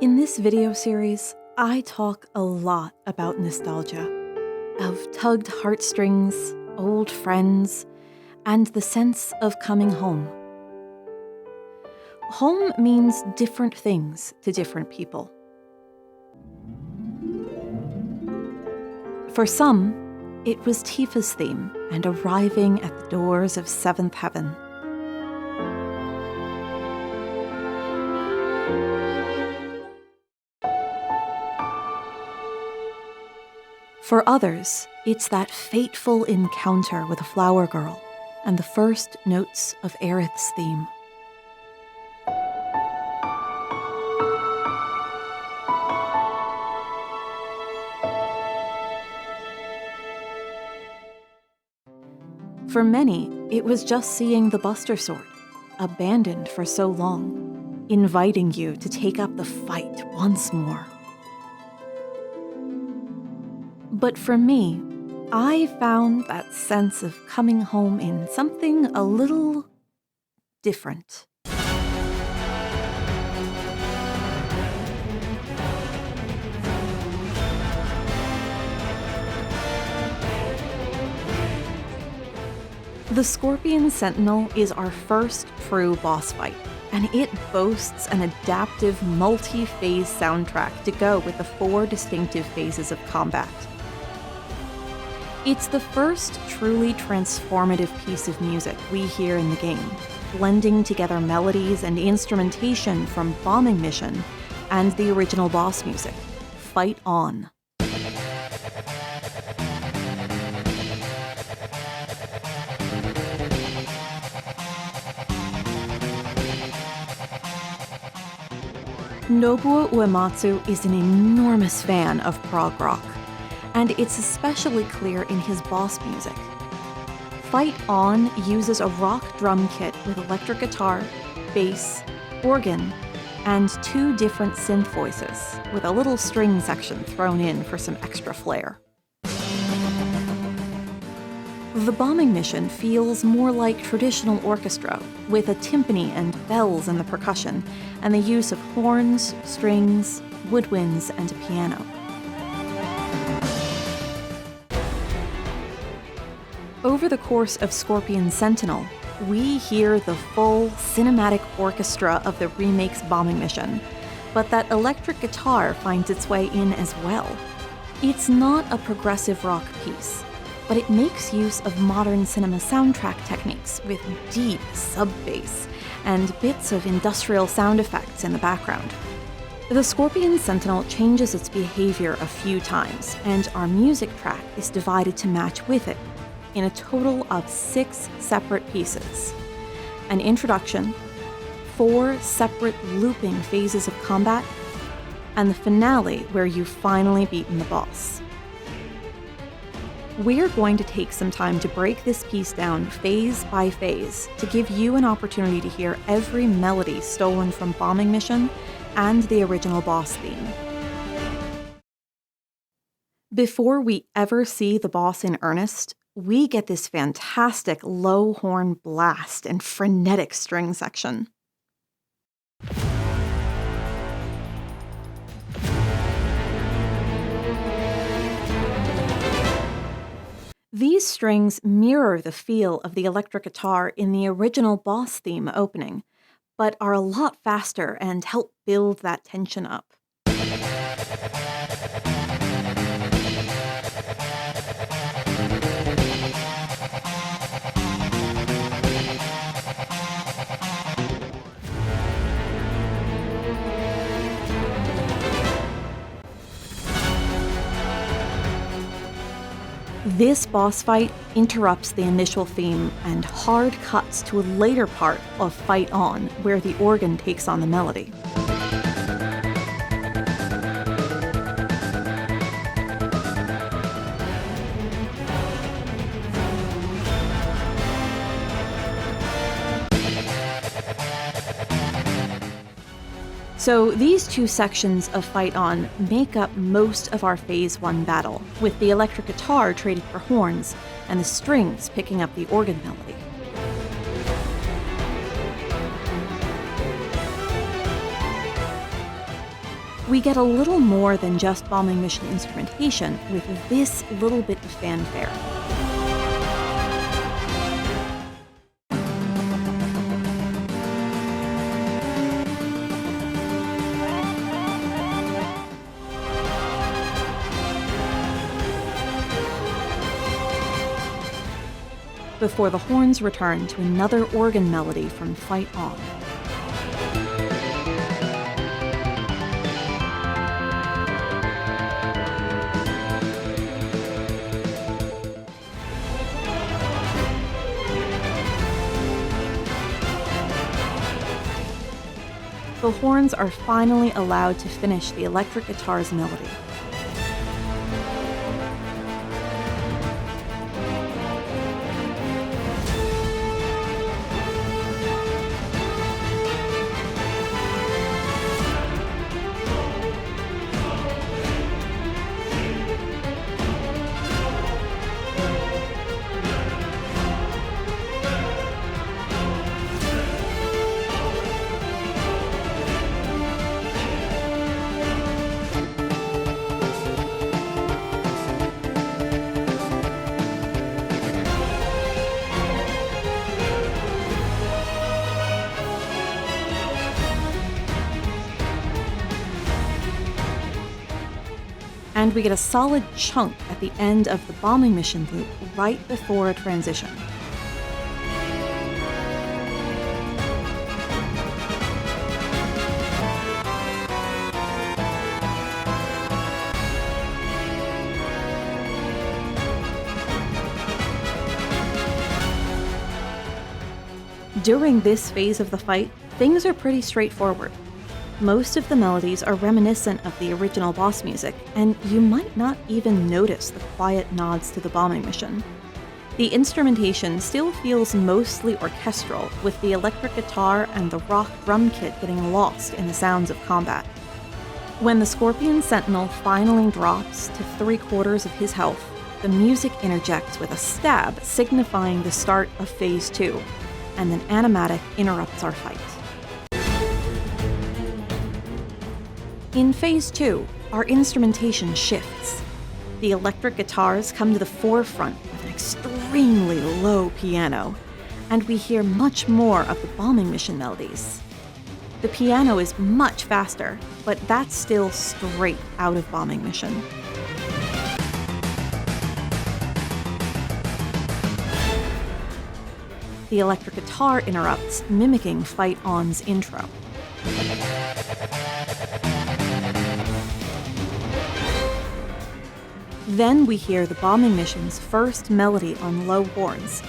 In this video series, I talk a lot about nostalgia, of tugged heartstrings, old friends, and the sense of coming home. Home means different things to different people. For some, it was Tifa's theme and arriving at the doors of seventh heaven. For others, it's that fateful encounter with a flower girl and the first notes of Aerith's theme. For many, it was just seeing the Buster Sword, abandoned for so long, inviting you to take up the fight once more. But for me, I found that sense of coming home in something a little different. The Scorpion Sentinel is our first true boss fight, and it boasts an adaptive multi-phase soundtrack to go with the 4 distinctive phases of combat. It's the first truly transformative piece of music we hear in the game, blending together melodies and instrumentation from Bombing Mission and the original boss music, Fight On. Nobuo Uematsu is an enormous fan of prog rock, and it's especially clear in his boss music. Fight On uses a rock drum kit with electric guitar, bass, organ, and 2 different synth voices, with a little string section thrown in for some extra flair. The Bombing Mission feels more like traditional orchestra, with a timpani and bells in the percussion, and the use of horns, strings, woodwinds, and a piano. Over the course of Scorpion Sentinel, we hear the full cinematic orchestra of the Remake's Bombing Mission, but that electric guitar finds its way in as well. It's not a progressive rock piece, but it makes use of modern cinema soundtrack techniques with deep sub-bass and bits of industrial sound effects in the background. The Scorpion Sentinel changes its behavior a few times, and our music track is divided to match with it, in a total of 6 separate pieces: an introduction, 4 separate looping phases of combat, and the finale where you've finally beaten the boss. We're going to take some time to break this piece down phase by phase to give you an opportunity to hear every melody stolen from Bombing Mission and the original boss theme. Before we ever see the boss in earnest, we get this fantastic low horn blast and frenetic string section. These strings mirror the feel of the electric guitar in the original boss theme opening, but are a lot faster and help build that tension up. This boss fight interrupts the initial theme and hard cuts to a later part of Fight On, where the organ takes on the melody. So these 2 sections of Fight On make up most of our Phase 1 battle, with the electric guitar traded for horns and the strings picking up the organ melody. We get a little more than just bombing mission instrumentation with this little bit of fanfare. Before the horns return to another organ melody from Fight On. The horns are finally allowed to finish the electric guitar's melody. And we get a solid chunk at the end of the bombing mission loop right before a transition. During this phase of the fight, things are pretty straightforward. Most of the melodies are reminiscent of the original boss music, and you might not even notice the quiet nods to the bombing mission. The instrumentation still feels mostly orchestral, with the electric guitar and the rock drum kit getting lost in the sounds of combat. When the Scorpion Sentinel finally drops to 3/4 of his health, the music interjects with a stab signifying the start of Phase 2, and an animatic interrupts our fight. In Phase 2, our instrumentation shifts. The electric guitars come to the forefront with an extremely low piano, and we hear much more of the bombing mission melodies. The piano is much faster, but that's still straight out of bombing mission. The electric guitar interrupts, mimicking Fight On's intro. Then we hear the bombing mission's first melody on low horns.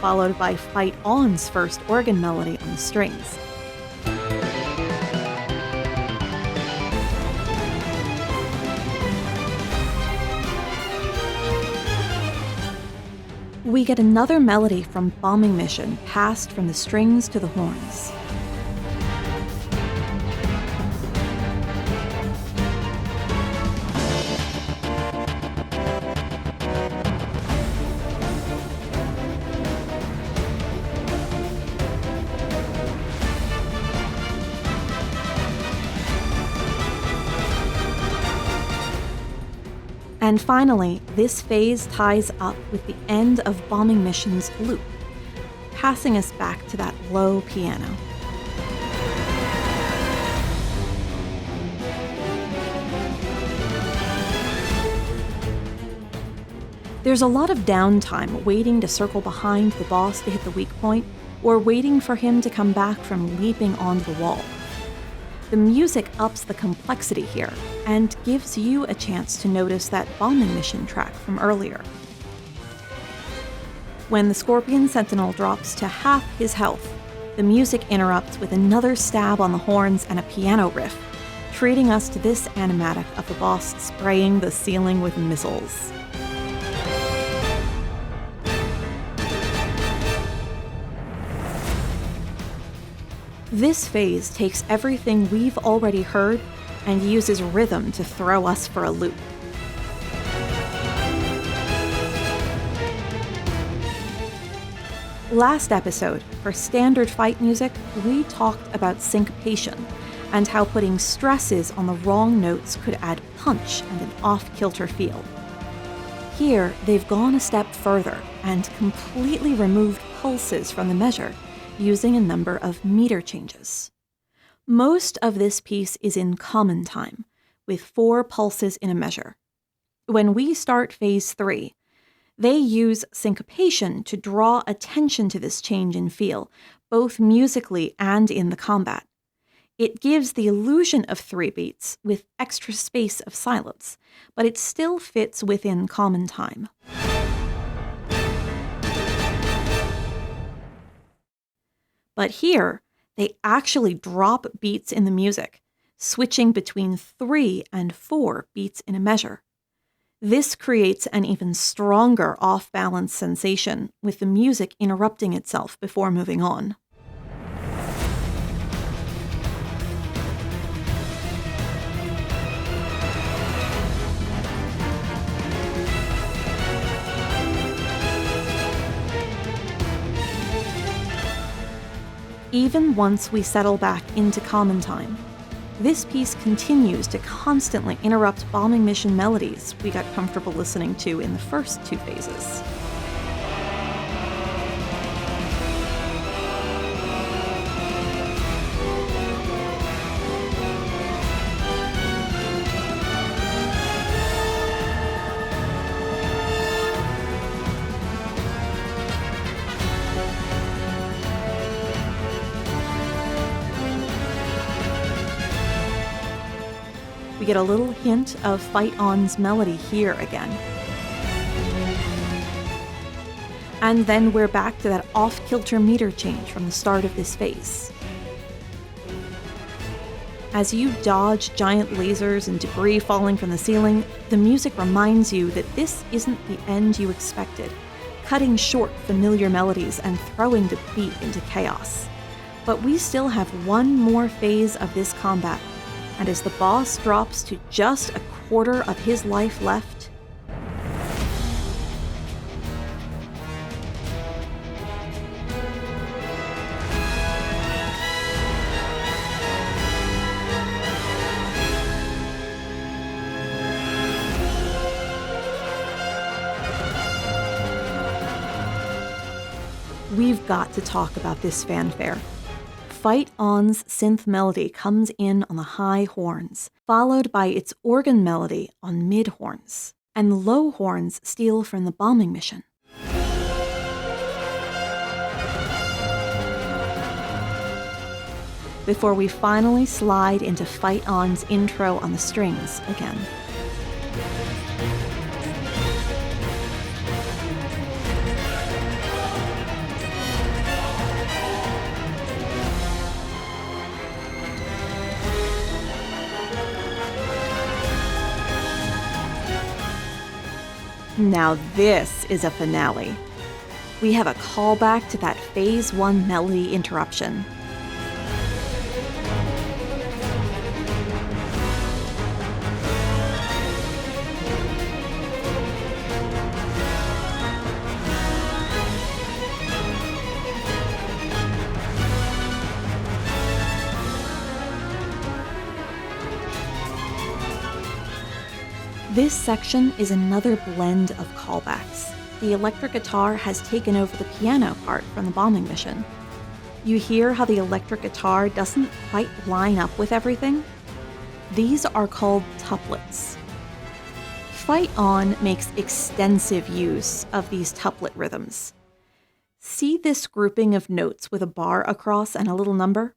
Followed by Fight On's first organ melody on the strings. We get another melody from Bombing Mission, passed from the strings to the horns. And finally, this phase ties up with the end of Bombing Mission's loop, passing us back to that low piano. There's a lot of downtime waiting to circle behind the boss to hit the weak point, or waiting for him to come back from leaping onto the wall. The music ups the complexity here, and gives you a chance to notice that bombing mission track from earlier. When the Scorpion Sentinel drops to half his health, the music interrupts with another stab on the horns and a piano riff, treating us to this animatic of the boss spraying the ceiling with missiles. This phase takes everything we've already heard and uses rhythm to throw us for a loop. Last episode, for standard fight music, we talked about syncopation and how putting stresses on the wrong notes could add punch and an off-kilter feel. Here, they've gone a step further and completely removed pulses from the measure, using a number of meter changes. Most of this piece is in common time, with 4 pulses in a measure. When we start phase 3, they use syncopation to draw attention to this change in feel, both musically and in the combat. It gives the illusion of 3 beats with extra space of silence, but it still fits within common time. But here, they actually drop beats in the music, switching between 3 and 4 beats in a measure. This creates an even stronger off-balance sensation, with the music interrupting itself before moving on. Even once we settle back into common time, this piece continues to constantly interrupt bombing mission melodies we got comfortable listening to in the first 2 phases. We get a little hint of Fight On's melody here again. And then we're back to that off-kilter meter change from the start of this phase. As you dodge giant lasers and debris falling from the ceiling, the music reminds you that this isn't the end you expected, cutting short familiar melodies and throwing the beat into chaos. But we still have one more phase of this combat, and as the boss drops to just a quarter of his life left, we've got to talk about this fanfare. Fight On's synth melody comes in on the high horns, followed by its organ melody on mid horns, and the low horns steal from the bombing mission. Before we finally slide into Fight On's intro on the strings again. Now this is a finale. We have a callback to that Phase 1 melody interruption. This section is another blend of callbacks. The electric guitar has taken over the piano part from the bombing mission. You hear how the electric guitar doesn't quite line up with everything? These are called tuplets. Fight On makes extensive use of these tuplet rhythms. See this grouping of notes with a bar across and a little number?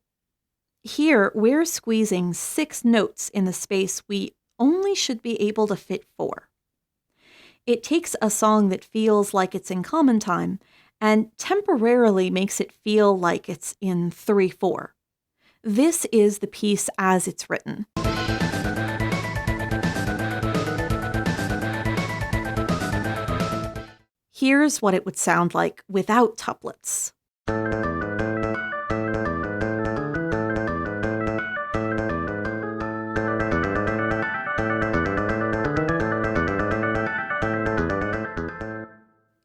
Here, we're squeezing 6 notes in the space we only should be able to fit 4. It takes a song that feels like it's in common time and temporarily makes it feel like it's in 3/4. This is the piece as it's written. Here's what it would sound like without tuplets.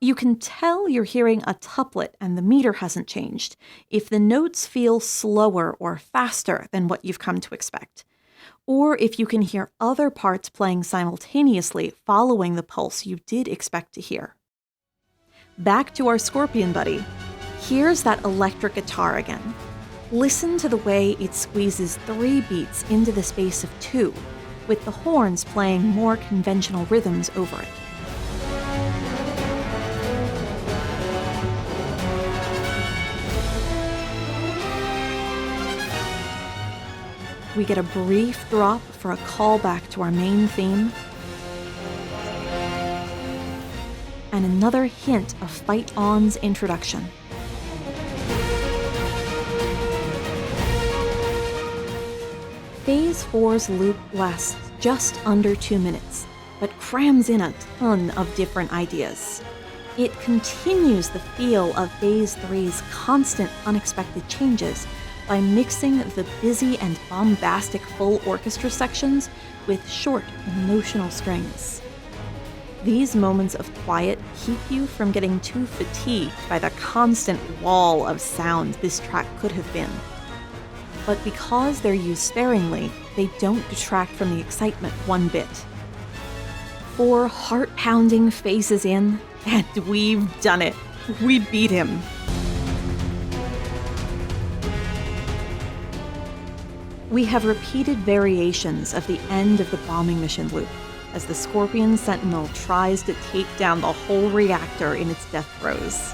You can tell you're hearing a tuplet and the meter hasn't changed if the notes feel slower or faster than what you've come to expect, or if you can hear other parts playing simultaneously following the pulse you did expect to hear. Back to our scorpion buddy. Here's that electric guitar again. Listen to the way it squeezes 3 beats into the space of 2, with the horns playing more conventional rhythms over it. We get a brief drop for a callback to our main theme, and another hint of Fight On's introduction. Phase 4's loop lasts just under 2 minutes, but crams in a ton of different ideas. It continues the feel of Phase 3's constant unexpected changes by mixing the busy and bombastic full orchestra sections with short, emotional strings. These moments of quiet keep you from getting too fatigued by the constant wall of sound this track could have been. But because they're used sparingly, they don't detract from the excitement one bit. 4 heart-pounding phases in, and we've done it. We beat him. We have repeated variations of the end of the bombing mission loop, as the Scorpion Sentinel tries to take down the whole reactor in its death throes.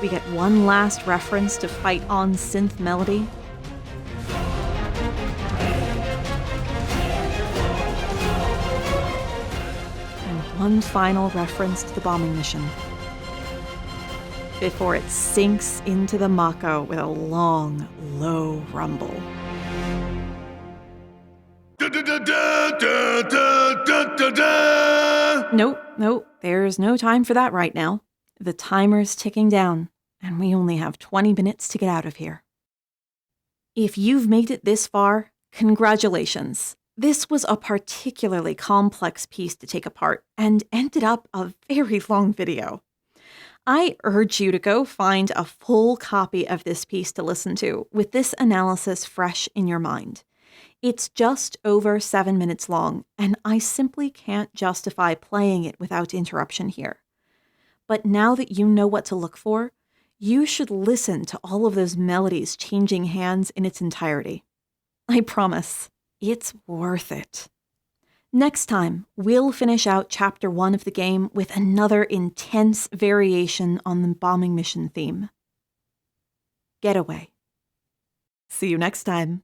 We get one last reference to Fight On's synth melody. And one final reference to the bombing mission, before it sinks into the Mako with a long, low rumble. Nope, there's no time for that right now. The timer's ticking down, and we only have 20 minutes to get out of here. If you've made it this far, congratulations. This was a particularly complex piece to take apart, and ended up a very long video. I urge you to go find a full copy of this piece to listen to, with this analysis fresh in your mind. It's just over 7 minutes long, and I simply can't justify playing it without interruption here. But now that you know what to look for, you should listen to all of those melodies changing hands in its entirety. I promise, it's worth it. Next time, we'll finish out Chapter 1 of the game with another intense variation on the bombing mission theme. Getaway. See you next time.